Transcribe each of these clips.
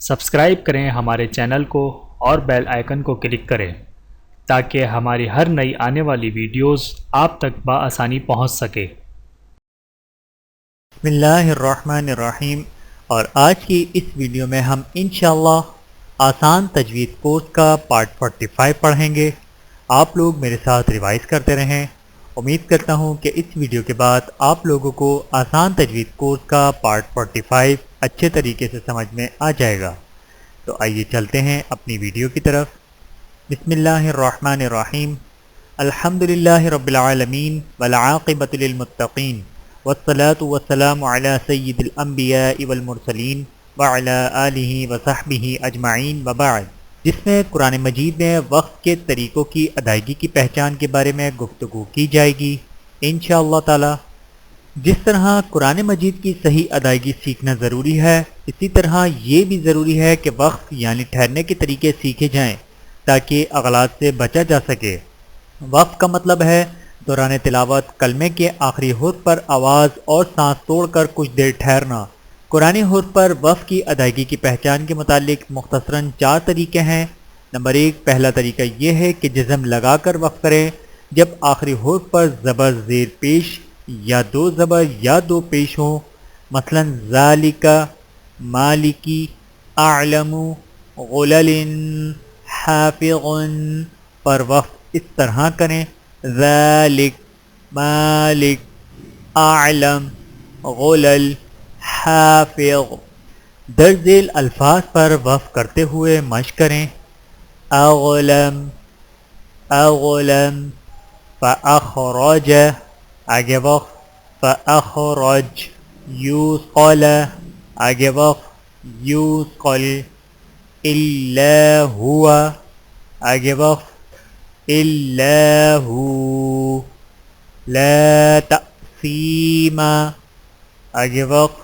Subscribe کریں ہمارے channel کو اور بیل آئیکن کو کلک کریں تاکہ ہماری ہر نئی آنے والی ویڈیوز آپ تک بآسانی پہنچ سکے۔ بسم اللہ الرحمن الرحیم، اور آج کی اس ویڈیو میں ہم انشاءاللہ آسان تجوید کورس کا پارٹ 45 پڑھیں گے۔ آپ لوگ میرے ساتھ ریوائز کرتے رہیں۔ امید کرتا ہوں کہ اس ویڈیو کے بعد آپ لوگوں کو آسان تجوید کورس کا پارٹ 45 اچھے طریقے سے سمجھ میں آ جائے گا۔ تو آئیے چلتے ہیں اپنی ویڈیو کی طرف۔ بسم اللہ الرحمن الرحیم، الحمدللہ رب العالمین والعاقبۃ للمتقین والصلاة والسلام علی سید الانبیاء والمرسلین وعلی آلہ وصحبہ اجمعین وبعد، جس میں قرآن مجید میں وقت کے طریقوں کی ادائیگی کی پہچان کے بارے میں گفتگو کی جائے گی انشاءاللہ تعالی۔ جس طرح قرآن مجید کی صحیح ادائیگی سیکھنا ضروری ہے، اسی طرح یہ بھی ضروری ہے کہ وقف یعنی ٹھہرنے کے طریقے سیکھے جائیں تاکہ اغلاط سے بچا جا سکے۔ وقف کا مطلب ہے دوران تلاوت کلمے کے آخری حرف پر آواز اور سانس توڑ کر کچھ دیر ٹھہرنا۔ قرآن حرف پر وقف کی ادائیگی کی پہچان کے متعلق مختصراً 4 طریقے ہیں۔ نمبر 1، پہلا طریقہ یہ ہے کہ جزم لگا کر وقف کریں۔ جب آخری حرف پر زبر زیر پیش یا 2 زبر یا 2 پیش ہوں، مثلا ذالکا، مالکی، اعلم، غلل، حافظ پر وقف اس طرح کریں: ذالک، مالک، اعلم، غلل، حافظ۔ درج ذیل الفاظ پر وقف کرتے ہوئے مشق کریں: اغلم، اغلم، فاخرج، آگے وقف، فاخرج، یوثقل، آگے وقف، یوثقل، الا ہوا، آگے وقف، الا ہو، لا تأثیم، آگے وقف،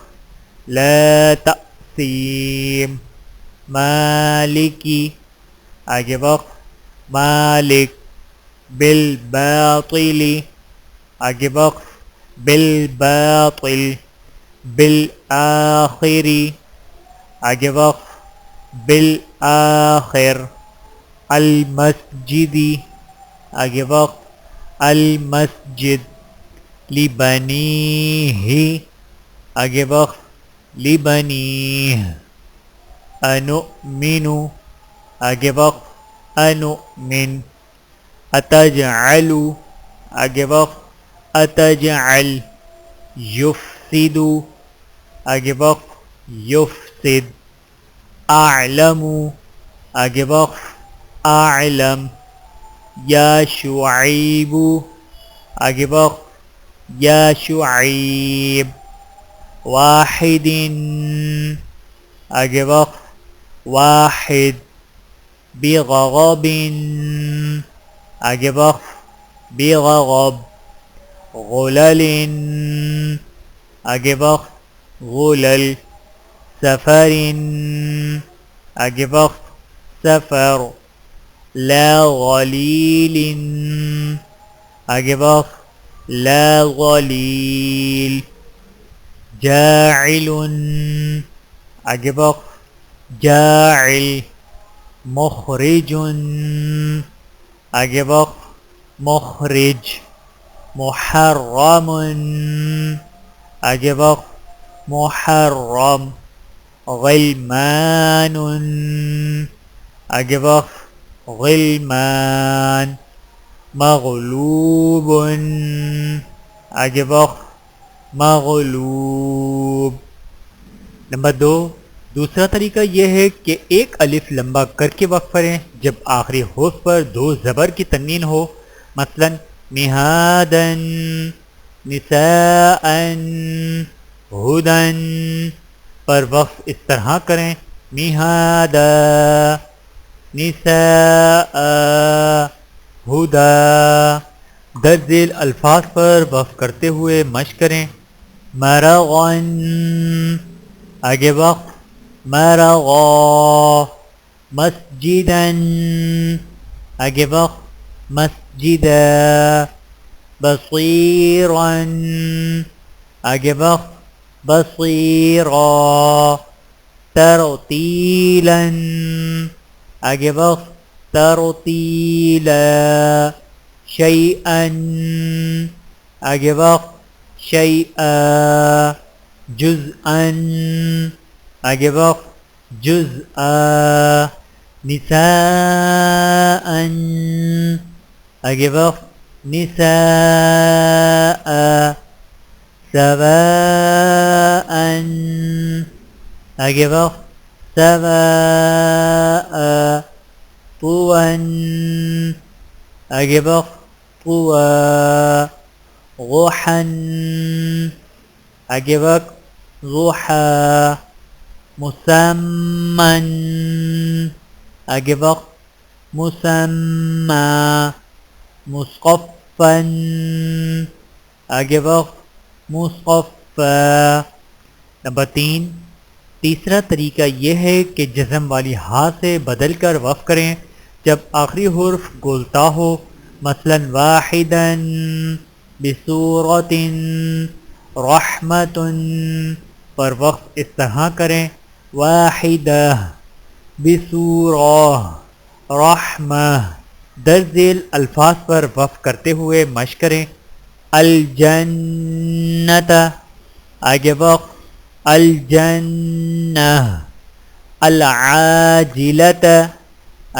لا تأثیم، مالکی، آگے وقف، مالک، بالباطل، آگے وقف، بالباطل، بالآخر، آگے وقف، بالآخر، المسجد، آگے وقف، المسجد، لبنیہ، آگے وقف، لبنیہ، انؤمن، آگے وقف، انؤمن، اتجعل، آگے وقف، اتجعل، یفسد، آگے وقف، یفسد، اعلم، آگے وقف، اعلم، یا شعیب، آگے وقف، یا شعیب، واحد، آگے وقف، واحد، بغضب، آگے وقف، بغضب، غلل، آگے وقف، غلل، سفر، آگے وقف، سفر، لا غلیل، آگے وقف، لا غلیل، جاعل، آگے وقف، جاعل، مخرج، آگے وقف، مخرج، محرم، آگے وقف، محرم، غلمان، آگے وقف، غلمان، مغلوب، آگے وقف، مغلوب۔ نمبر 2، دوسرا طریقہ یہ ہے کہ ایک الف لمبا کر کے وقف کریں جب آخری حرف پر 2 زبر کی تنوین ہو، مثلا مہادا، نساء، ہدن پر وقف اس طرح کریں: مہادا، نساء، ہدا۔ درج ذیل الفاظ پر وقف کرتے ہوئے مشق کریں: مرغن، آگے وقف، مرغا، مسجدن، آگے وقف، مسجدا، بصیرا، آگے وقف، بصیرا، ترتیلا آگے وقف ترتیلا شیئا آگے وقف شیئا جزءا آگے وقف جزءا نساء آگے وقف نساء سواء آگے وقف سواء طوا آگے وقف طوا ضحا آگے وقف ضحا مسمى آگے وقف مسمى مصقفا آگے وقف مصقفا۔ نمبر 3، تیسرا طریقہ یہ ہے کہ جزم والی ہا سے بدل کر وقف کریں جب آخری حرف گولتا ہو، مثلا واحدا بصورت رحمت پر وقف اس طرح کریں واحدہ بصورہ رحمہ۔ درج ذیل الفاظ پر وقف کرتے ہوئے مشق کریں الجنت آگے وقف الجنہ العاجلۃ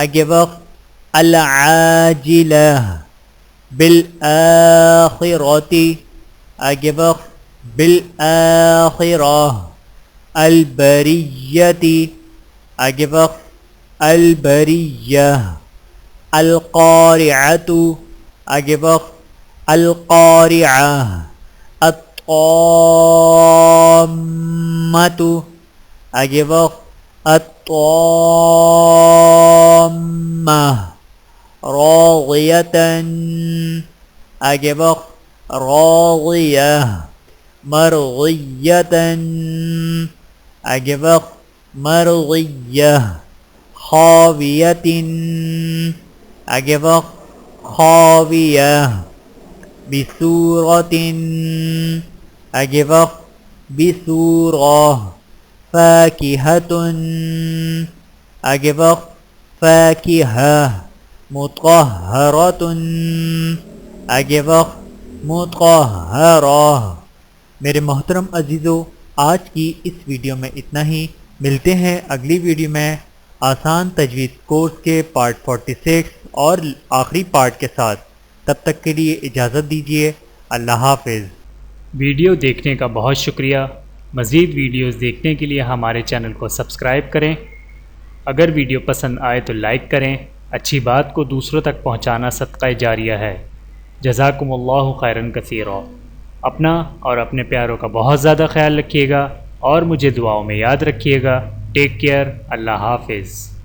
آگے وقف العاجلہ بالآخرۃ آگے وقف بالآخرہ البریۃ آگے وقف البریہ القارعۃ آگے وقف القارعہ الطامۃ آگے وقف الطامہ راضیۃ آگے وقف راضیہ مرضیۃ آگے وقف مرضیہ خاویۃ آگے وقف خاویہ بصورت آگے وقف بصورہ فاکہۃ آگے وقف فاکہہ مطہرۃ آگے وقف مطہرہ۔ میرے محترم عزیزو، آج کی اس ویڈیو میں اتنا ہی، ملتے ہیں اگلی ویڈیو میں آسان تجوید کورس کے پارٹ 46 اور آخری پارٹ کے ساتھ۔ تب تک کے لیے اجازت دیجیے، اللہ حافظ۔ ویڈیو دیکھنے کا بہت شکریہ۔ مزید ویڈیوز دیکھنے کے لیے ہمارے چینل کو سبسکرائب کریں۔ اگر ویڈیو پسند آئے تو لائک کریں۔ اچھی بات کو دوسروں تک پہنچانا صدقہ جاریہ ہے۔ جزاکم اللہ خیرا کثیرا۔ اپنا اور اپنے پیاروں کا بہت زیادہ خیال رکھیے گا اور مجھے دعاؤں میں یاد رکھیے گا۔ ٹیک کیئر، اللہ حافظ۔